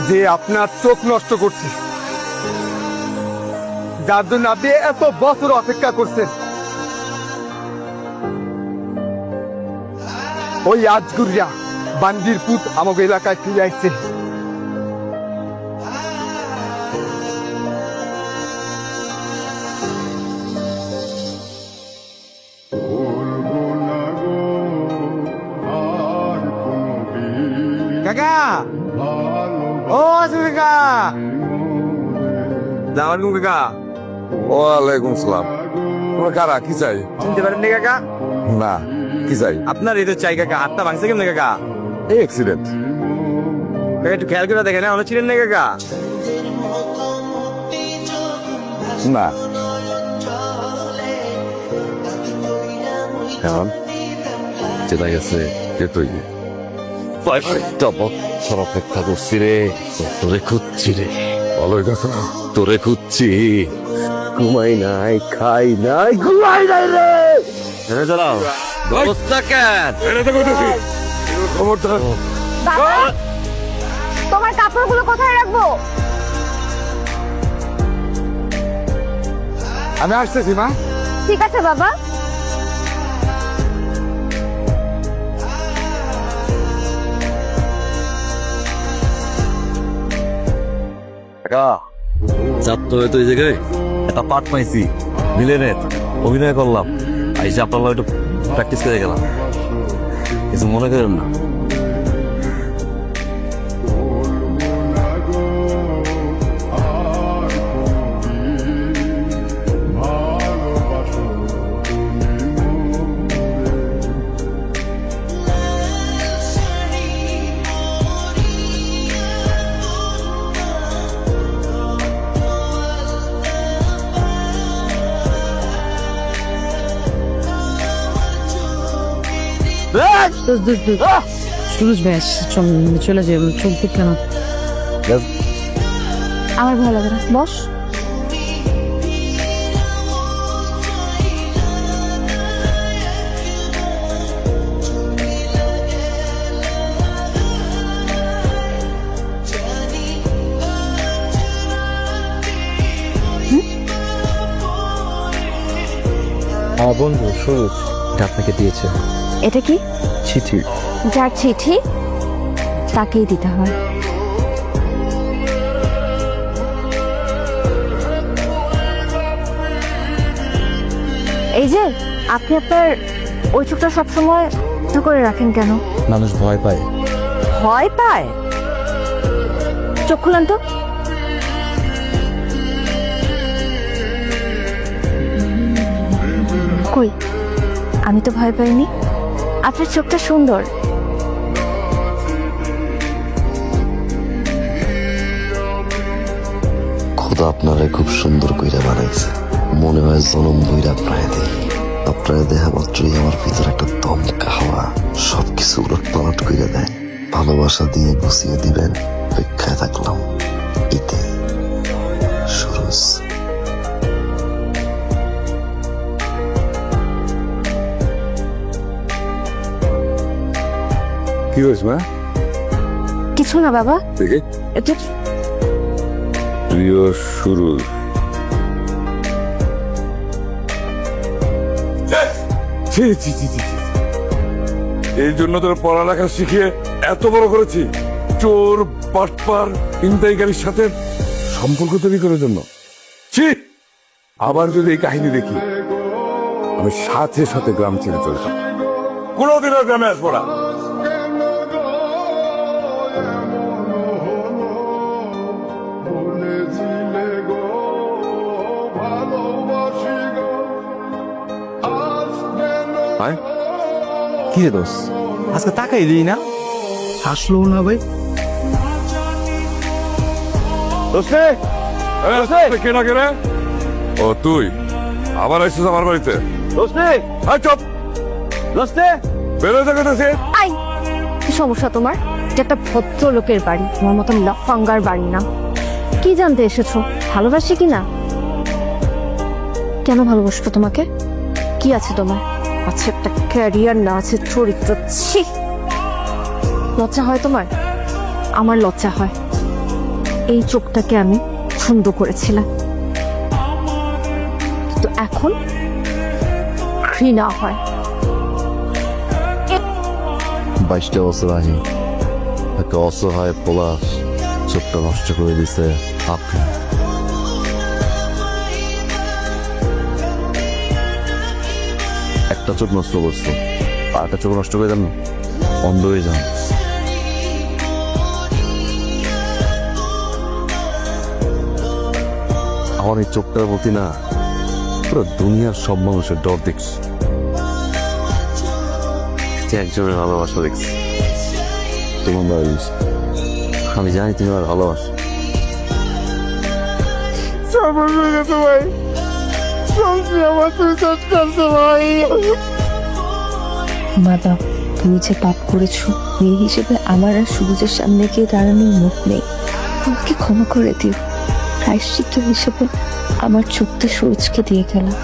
যে আপনার চোখ নষ্ট করছে, যার জন্য আপনি এত বছর অপেক্ষা করছেন, ওই আজগুরিয়া বান্দির পুত আমাকে এলাকায় ফিরে আসছে। কাকা, ও কাকা, সালামালাইকুম কাকা। ওয়ালাইকুম সালাম। তোমার কারা, কি চাই? চিনতে পারেননি কাকা? না, কি চাই? আপনার এই তো চাই কাকা। হাতটা ভাঙছে কেমন কাকা? এই অ্যাক্সিডেন্ট। কাকা একটু খেয়াল করে দেখেন, অনেক ছিলেন না কাকা? না, এখন চেতা গেছে কে তুই? বছর অপেক্ষা করছি রে, তোরে খুঁজছি রে, ভালো গেছে না? তোরে খুঁজছি। ঘুমাই নাই, খাই নাই, ঘুমাই নাই রে। ছেড়ে দাও, ব্যবস্থা কেন? খবরদার। বাবা, তোমার কাপড়গুলো কোথায় রাখবো? আমি আসতেছি মা। ঠিক আছে বাবা। যাত্রা হয়তো এই জায়গায় একটা পাঠ পাইছি, ভিলেনের অভিনয় করলাম, আইসে আপনার একটু প্র্যাকটিস করে গেলাম, কিছু মনে করেন না। সুরজ ভাই চলে যাবে, চলতে কেন? আমার ভালো লাগে না, বস। আমার বন্ধু সুরজ এটা আপনাকে দিয়েছে। এটা কি? চিঠি। যার চিঠি তাকেই দিতে হয়। এই যে আপনি আপনার ওই চোখটা সবসময় করে রাখেন কেন? মানুষ ভয় পায়। ভয় পায়? চোখ খুলেন তো। কই, আমি তো ভয় পাইনি। আপনার চোখটা সুন্দর। খোদা আপনারে খুব সুন্দর কইরা বানাইছে, মনে হয় জনম বইরা প্রায় দেই। আপনার দেহা মাত্রই আমার ভিতরে একটা দমকা হাওয়া সবকিছু উলট পালট করে দেয়। ভালোবাসা দিয়ে গুছিয়ে দিবেন অপেক্ষায় থাকলাম। ইতে সুরজ। কি হয়েছে মা? কিছু না বাবা। দেখে এটা প্রিয় শুরু। এই জন্য তোর পড়ালেখা শিখিয়ে এত বড় করেছি, চোর বাটপার ছিনতাইকারীর সাথে সম্পর্ক তৈরি করার জন্য। ছি! আবার যদি এই কাহিনী দেখি, আমি সাথে সাথে গ্রাম ছেড়ে চলে যাব। কোনোদিনও গ্রামে আসবো না। কি রে দোষ, আজকে তাকাই দিই না, হাসলো না ভাই। কেনা কেনা ও তুই আবার আসছিস আমার বাড়িতে? চপ বেরোয় দেখেছে। আই, কি সমস্যা তোমার? এটা একটা ভদ্র লোকের বাড়ি, তোমার মতন লাফাঙ্গার বাড়ি না। কি জানতে এসেছো? ভালোবাসি কি না? কেন ভালোবাসবো তোমাকে? কি আছে তোমার? আছে একটা ক্যারিয়ার, না আছে চরিত্র। ছি, লজ্জা হয় তোমার? আমার লজ্জা হয়। এই চোখটাকে আমি সুন্দর করেছিলাম, কিন্তু এখন ঘৃণা হয়। 22টা বছর আগে একটা অসহায় পলাশ চোখটা নষ্ট করে দিছে আপনি। একটা চোখ নষ্ট করছো, আর একটা চোখ নষ্ট করে দেন, অন্ধ হয়ে যান। আমার এই চোখটার প্রতি না পুরো দুনিয়ার সব মানুষের ডর দেখছি, একজনের ভালোবাসা দেখছি তোমার ভালোবাসা। আমি জানি তুমি আমার ভালোবাসো। মাতা, তুমি যে পাপ করেছো, মেয়ে হিসেবে আমার আর সুরজের সামনে গিয়ে দাঁড়ানোর মুখ নেই। আমাকে ক্ষমা করে দিও। প্রায়শ্চিত্ত হিসেবে আমার চোখটা সুরজকে দিয়ে গেলাম।